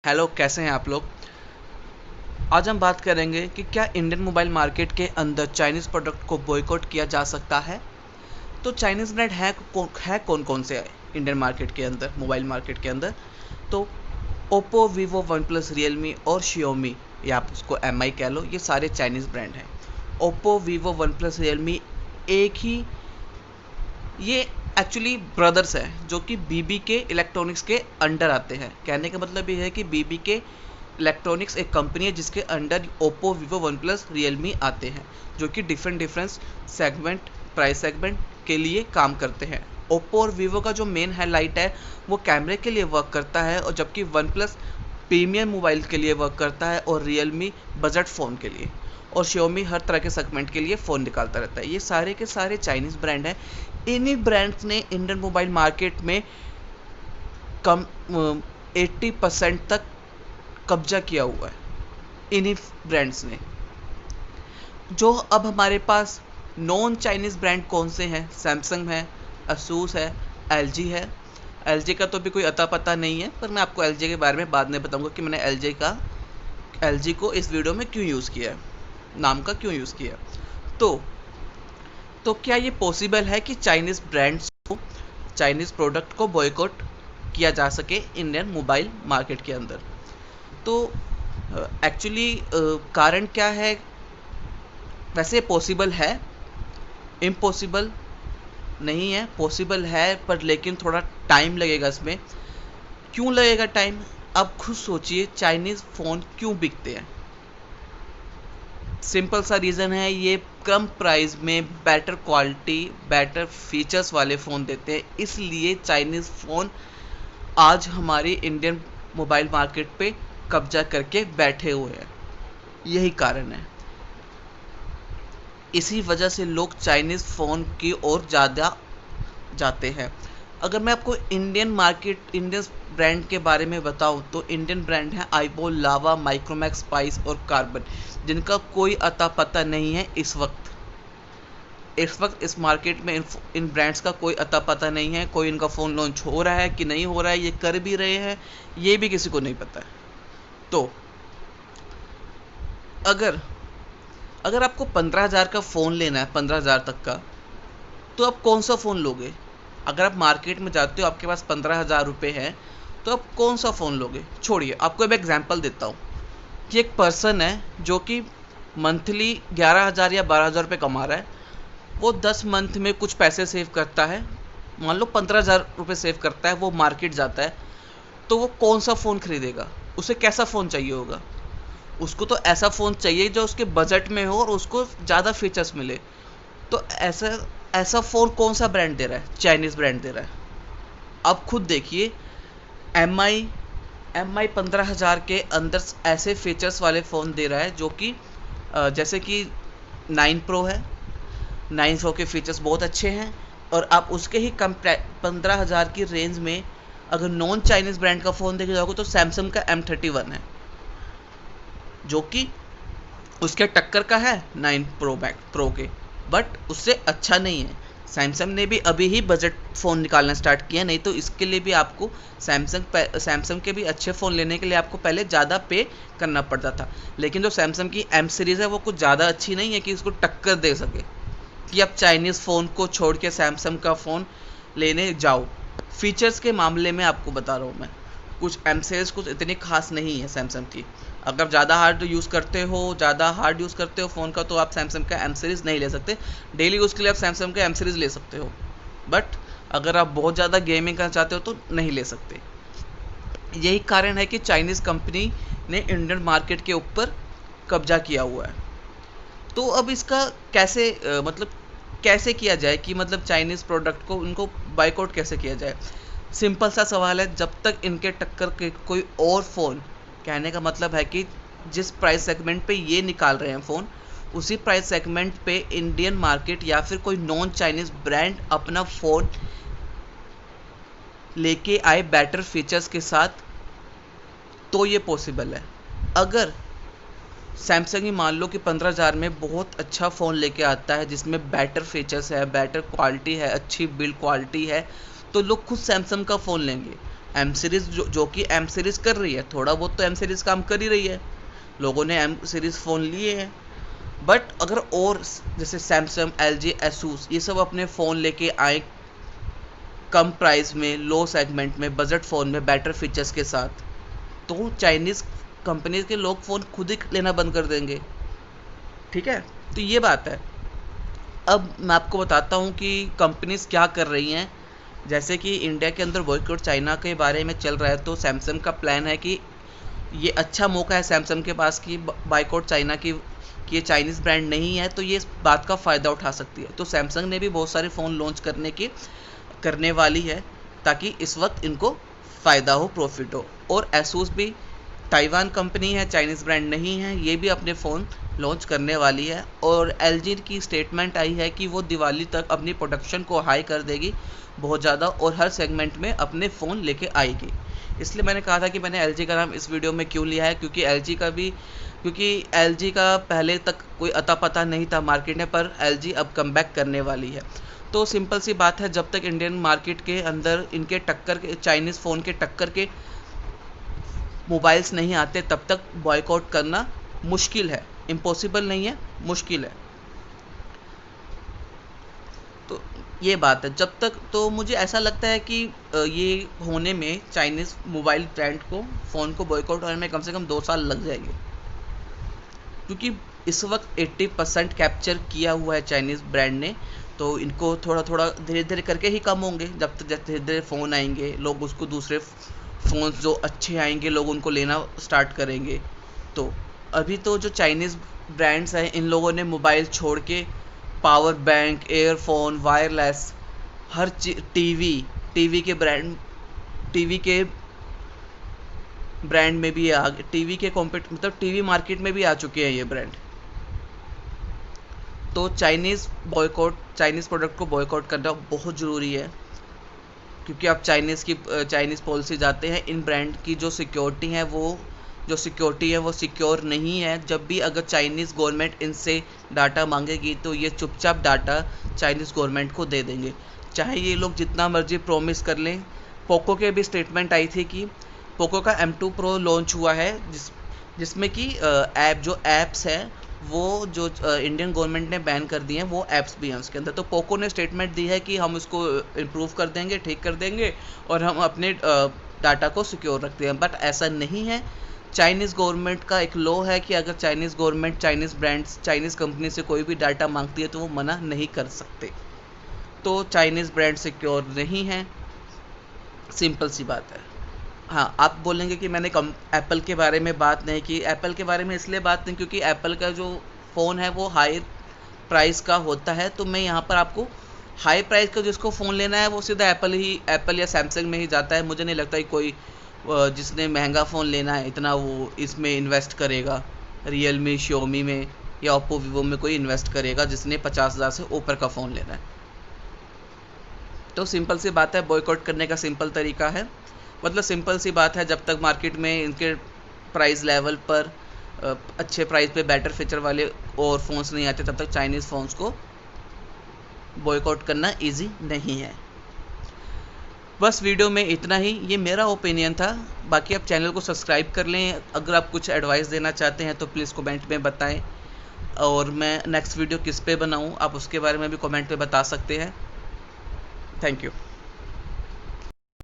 Hello, कैसे हैं आप लोग। आज हम बात करेंगे कि क्या इंडियन मोबाइल मार्केट के अंदर चाइनीज़ प्रोडक्ट को बॉयकॉट किया जा सकता है। तो चाइनीज़ ब्रांड है कौन कौन से इंडियन मार्केट के अंदर, मोबाइल मार्केट के अंदर। तो Oppo, Vivo, one plus, Realme और शियोमी, या आप उसको एमआई कह लो, ये सारे चाइनीज़ ब्रांड हैं। Oppo, Vivo, one plus, Realme एक ही, ये एक्चुअली ब्रदर्स हैं जो कि बीबी के इलेक्ट्रॉनिक्स के अंडर आते हैं। कहने का मतलब ये है कि बीबी के इलेक्ट्रॉनिक्स एक कंपनी है जिसके under Oppo, Vivo, one plus, Realme आते हैं, जो कि डिफरेंट सेगमेंट, प्राइस सेगमेंट के लिए काम करते हैं। ओप्पो और वीवो का जो मेन हाईलाइट है वो कैमरे के लिए वर्क करता है, और जबकि वन प्लस प्रीमियम मोबाइल के लिए वर्क करता है और रियलमी बजट फ़ोन के लिए, और Xiaomi हर तरह के सेगमेंट के लिए फ़ोन निकालता रहता है। ये सारे के सारे चाइनीज़ ब्रांड हैं। इन्हीं ब्रांड्स ने इंडियन मोबाइल मार्केट में कम 80% तक कब्जा किया हुआ है। इन्हीं ब्रांड्स ने। जो अब हमारे पास नॉन चाइनीज़ ब्रांड कौन से हैं? सैमसंग है, असूस है, एलजी है। एलजी का तो भी कोई अता पता नहीं है, पर मैं आपको एलजी के बारे में बाद में बताऊंगा कि मैंने एलजी को इस वीडियो में क्यों यूज़ किया है, नाम का क्यों यूज़ किया। तो तो क्या ये पॉसिबल है कि चाइनीज़ ब्रांड्स को, चाइनीज़ प्रोडक्ट को बॉयकॉट किया जा सके इंडियन मोबाइल मार्केट के अंदर? तो एक्चुअली कारण क्या है? वैसे पॉसिबल है, इम्पॉसिबल नहीं है, पॉसिबल है, पर लेकिन थोड़ा टाइम लगेगा इसमें। क्यों लगेगा टाइम? अब खुद सोचिए, चाइनीज़ फ़ोन क्यों बिकते हैं। सिंपल सा रीज़न है, ये कम प्राइस में बेटर क्वालिटी, बेटर फीचर्स वाले फ़ोन देते हैं, इसलिए चाइनीज़ फ़ोन आज हमारी इंडियन मोबाइल मार्केट पे कब्जा करके बैठे हुए हैं। यही कारण है। इसी वजह से लोग चाइनीज़ फ़ोन की ओर ज़्यादा जाते हैं। अगर मैं आपको इंडियन ब्रांड के बारे में बताऊं, तो इंडियन ब्रांड है आईबोल, लावा, माइक्रोमैक्स, स्पाइस और कार्बन, जिनका कोई अता पता नहीं है इस वक्त। इस मार्केट में इन ब्रांड्स का कोई अता पता नहीं है। कोई इनका फ़ोन लॉन्च हो रहा है कि नहीं हो रहा है, ये कर भी रहे हैं, ये भी किसी को नहीं पता है। तो अगर अगर आपको 15,000 का फ़ोन लेना है, 15,000 तक का, तो आप कौन सा फ़ोन लोगे? अगर आप मार्केट में जाते हो, आपके पास 15,000 रुपये हैं, तो आप कौन सा फ़ोन लोगे? छोड़िए, आपको अब एग्जांपल देता हूँ कि एक पर्सन है जो कि मंथली 11,000 या 12,000 रुपये कमा रहा है। वो 10 मंथ में कुछ पैसे सेव करता है, मान लो 15,000 रुपये सेव करता है, वो मार्केट जाता है, तो वो कौन सा फ़ोन खरीदेगा? उसे कैसा फ़ोन चाहिए होगा? उसको तो ऐसा फ़ोन चाहिए जो उसके बजट में हो और उसको ज़्यादा फीचर्स मिले। तो ऐसा ऐसा फ़ोन कौन सा ब्रांड दे रहा है? चाइनीज़ ब्रांड दे रहा है। अब खुद देखिए, एम आई 15,000 के अंदर ऐसे फीचर्स वाले फ़ोन दे रहा है जो कि जैसे कि 9 प्रो है। 9 प्रो के फीचर्स बहुत अच्छे हैं, और आप उसके ही कम 15,000 की रेंज में अगर नॉन चाइनीज़ ब्रांड का फ़ोन देखे जाओगे, तो सैमसंग का M31 है, जो कि उसके टक्कर का है 9 प्रो के, बट उससे अच्छा नहीं है। सैमसंग ने भी अभी ही बजट फ़ोन निकालना स्टार्ट किया, नहीं तो इसके लिए भी आपको सैमसंग के भी अच्छे फ़ोन लेने के लिए आपको पहले ज़्यादा पे करना पड़ता था। लेकिन जो सैमसंग की M सीरीज़ है वो कुछ ज़्यादा अच्छी नहीं है कि इसको टक्कर दे सके कि आप चाइनीज़ फ़ोन को छोड़ के सैमसंग का फ़ोन लेने जाओ। फीचर्स के मामले में आपको बता रहा हूँ मैं, कुछ एम सीरीज़ कुछ इतनी खास नहीं है सैमसंग की। अगर ज़्यादा हार्ड यूज़ करते हो फ़ोन का, तो आप सैमसंग का एम सीरीज़ नहीं ले सकते। डेली यूज़ के लिए आप सैमसंग का एम सीरीज़ ले सकते हो, बट अगर आप बहुत ज़्यादा गेमिंग करना चाहते हो तो नहीं ले सकते। यही कारण है कि चाइनीज़ कंपनी ने इंडियन मार्केट के ऊपर कब्जा किया हुआ है। तो अब इसका कैसे मतलब कैसे किया जाए कि मतलब चाइनीज़ प्रोडक्ट को उनको बाइकआउट कैसे किया जाए? सिंपल सा सवाल है, जब तक इनके टक्कर के कोई और फ़ोन, कहने का मतलब है कि जिस प्राइस सेगमेंट पे ये निकाल रहे हैं फ़ोन, उसी प्राइस सेगमेंट पे इंडियन मार्केट या फिर कोई नॉन चाइनीज़ ब्रांड अपना फ़ोन लेके आए बेटर फीचर्स के साथ, तो ये पॉसिबल है। अगर सैमसंग ही मान लो कि 15,000 में बहुत अच्छा फ़ोन लेके आता है जिसमें बेटर फीचर्स है, बेटर क्वालिटी है, अच्छी बिल्ड क्वालिटी है, तो लोग खुद सैमसंग का फ़ोन लेंगे। एम सीरीज़ जो कि एम सीरीज़ कर रही है, थोड़ा बहुत तो एम सीरीज़ काम कर ही रही है, लोगों ने एम सीरीज़ फ़ोन लिए हैं। बट अगर और जैसे सैमसंग, LG, एसूस ये सब अपने फ़ोन लेके आए कम प्राइस में, लो सेगमेंट में, बजट फ़ोन में, बेटर फीचर्स के साथ, तो चाइनीज़ कंपनीज के लोग फ़ोन खुद ही लेना बंद कर देंगे। ठीक है, तो ये बात है। अब मैं आपको बताता हूँ कि कंपनीज क्या कर रही हैं। जैसे कि इंडिया के अंदर बॉयकॉट चाइना के बारे में चल रहा है, तो सैमसंग का प्लान है कि ये अच्छा मौका है सैमसंग के पास कि बाइकआउट चाइना की कि ये चाइनीज़ ब्रांड नहीं है, तो ये इस बात का फ़ायदा उठा सकती है। तो सैमसंग ने भी बहुत सारे फ़ोन लॉन्च करने वाली है, ताकि इस वक्त इनको फ़ायदा हो, प्रॉफिट हो। और एसूस भी ताइवान कंपनी है, चाइनीज़ ब्रांड नहीं है, ये भी अपने फ़ोन लॉन्च करने वाली है। और LG की स्टेटमेंट आई है कि वो दिवाली तक अपनी प्रोडक्शन को हाई कर देगी बहुत ज़्यादा, और हर सेगमेंट में अपने फ़ोन लेके आएगी। इसलिए मैंने कहा था कि मैंने LG का नाम इस वीडियो में क्यों लिया है, क्योंकि LG का पहले तक कोई अता पता नहीं था मार्केट में, पर LG अब कमबैक करने वाली है। तो सिंपल सी बात है, जब तक इंडियन मार्केट के अंदर इनके टक्कर के, चाइनीज़ फ़ोन के टक्कर के मोबाइल्स नहीं आते, तब तक बॉयकॉट करना मुश्किल है। इम्पॉसिबल नहीं है, मुश्किल है। तो ये बात है। जब तक, तो मुझे ऐसा लगता है कि ये होने में चाइनीज़ मोबाइल ब्रांड को, फ़ोन को बॉयकॉट होने में कम से कम 2 साल लग जाएंगे, क्योंकि इस वक्त 80% कैप्चर किया हुआ है चाइनीज़ ब्रांड ने। तो इनको थोड़ा थोड़ा धीरे धीरे करके ही कम होंगे। जब तक धीरे धीरे फ़ोन आएंगे, लोग उसको दूसरे फ़ोन जो अच्छे आएंगे, लोग उनको लेना स्टार्ट करेंगे। तो अभी तो जो चाइनीज़ ब्रांड्स हैं, इन लोगों ने मोबाइल छोड़ के पावर बैंक, एयरफोन, वायरलेस, हर चीज, टीवी के ब्रांड में भी टीवी के मतलब टीवी मार्केट में भी आ चुके हैं ये ब्रांड। तो चाइनीज़ प्रोडक्ट को बॉयकॉट करना बहुत ज़रूरी है, क्योंकि आप चाइनीज़ पॉलिसी जाते हैं, इन ब्रांड की जो सिक्योरिटी है वो सिक्योर नहीं है। जब भी अगर चाइनीज़ गवर्नमेंट इनसे डाटा मांगेगी, तो ये चुपचाप डाटा चाइनीज़ गवर्नमेंट को दे देंगे, चाहे ये लोग जितना मर्जी प्रॉमिस कर लें। पोको के भी स्टेटमेंट आई थी कि पोको का M2 Pro लॉन्च हुआ है, जिसमें कि ऐप्स है वो जो इंडियन गवर्नमेंट ने बैन कर दिए हैं, वो ऐप्स भी हैं उसके अंदर। तो पोको ने स्टेटमेंट दी है कि हम इसको इम्प्रूव कर देंगे, ठीक कर देंगे, और हम अपने डाटा को सिक्योर रखते हैं। बट ऐसा नहीं है। चाइनीज़ गवर्नमेंट का एक लॉ है कि अगर चाइनीज़ गवर्नमेंट चाइनीज़ कंपनी से कोई भी डाटा मांगती है, तो वो मना नहीं कर सकते। तो चाइनीज़ ब्रांड सिक्योर नहीं है, सिंपल सी बात है। हाँ, आप बोलेंगे कि मैंने एप्पल के बारे में बात नहीं की। एप्पल के बारे में इसलिए बात नहीं क्योंकि एप्पल का जो फ़ोन है वो हाई प्राइस का होता है। तो मैं यहाँ पर आपको हाई प्राइस का जिसको फ़ोन लेना है, वो सीधा एप्पल या सैमसंग में ही जाता है। मुझे नहीं लगता कि कोई जिसने महंगा फ़ोन लेना है इतना वो इसमें इन्वेस्ट करेगा, रियलमी, श्योमी में या ओप्पो, वीवो में कोई इन्वेस्ट करेगा जिसने 50,000 से ऊपर का फ़ोन लेना है। तो सिंपल सी बात है, बॉयकॉट करने का सिंपल तरीका है, मतलब सिंपल सी बात है, जब तक मार्केट में इनके प्राइस लेवल पर अच्छे प्राइस पे बेटर फीचर वाले और फ़ोन्स नहीं आते, तब तक चाइनीज़ फ़ोन्स को बॉयकॉट करना इजी नहीं है। बस वीडियो में इतना ही, ये मेरा ओपिनियन था। बाकी आप चैनल को सब्सक्राइब कर लें। अगर आप कुछ एडवाइस देना चाहते हैं तो प्लीज़ कमेंट में बताएं, और मैं नेक्स्ट वीडियो किस पे बनाऊं, आप उसके बारे में भी कमेंट में बता सकते हैं। Thank you.